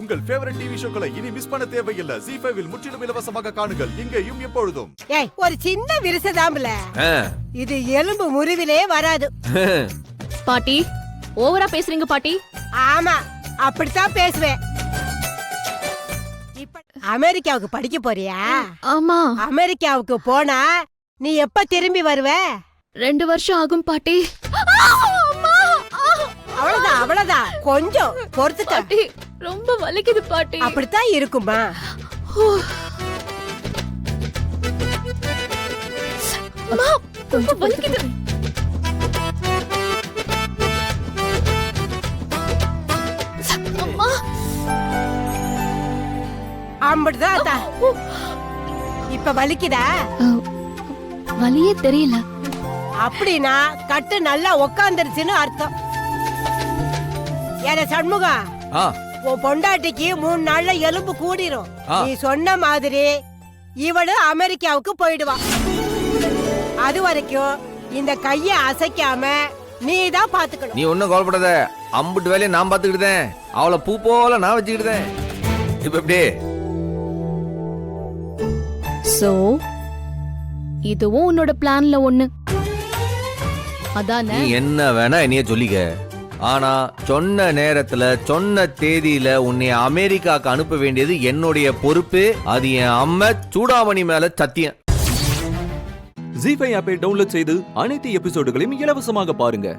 உங்கள் favourite TV ஷோக்களை இனி miss பண்ண தேவையில்லை. ZEE5 இல் முற்றிலும் இலவசமாக காணுங்கள். இங்கேயும் எப்பொழுதும். ஏய், ஒரு சின்ன விரிசதாம்பல. இது எலும்பு முறிவிலே வராது. பாட்டி ஓவரா பேசுறீங்க பாட்டி. ஆமா, அப்படித்தான் பேசுவேன். இப்ப அமெரிக்காவுக்கு படிக்க போறியா? ஆமா. அமெரிக்காவுக்கு போனா நீ எப்ப திரும்பி வருவ? 2 வருஷம் ஆகும் பாட்டி. அவ்வளவுதான் அவ்வளவுதான், கொஞ்சம் பொறுத்துக்க. பாட்டி ரொம்ப வலிக்குது பாட்டி. அப்படித்தான் இருக்குமா? அம்மா கொஞ்சம் வலிக்குது. அம்மா அப்படிதான். இப்ப வலிக்குதா? வலியே தெரியல. அப்படின்னா கட்டு நல்லா உக்காந்துருச்சுன்னு அர்த்தம். ஏன சண்முகம், உன் பொண்டாட்டிக்கு 3 நாள்ல எலும்பு கூடிரும். நீ சொன்ன மாதிரி இவளு அமெரிக்காவுக்கு போயிடுவா. அது வரைக்கும் இந்த கைய அசைக்காம நீ தான் பாத்துக்கணும். நீ ஒன்னும் கவலைப்படாத, அம்புட்டு வேலையை நான் பாத்துக்கிட்டேன். அவளை பூ போல நான் வச்சுக்கிட்டேன். இப்ப எப்படி? சோ இதுவும் உன்னோட பிளான்ல ஒண்ணு அதானே? நீ என்ன வேணா என்னைய சொல்லிக்க, ஆனா சொன்ன நேரத்துல சொன்ன தேதியில உன்னை அமெரிக்காக்கு அனுப்ப வேண்டியது என்னுடைய பொறுப்பு. அது என் அம்மா சூடாமணி மேல சத்தியம். ZEE5 ஆப்பை டவுன்லோட் செய்து அனைத்து எபிசோடுகளையும் இலவசமாக பாருங்க.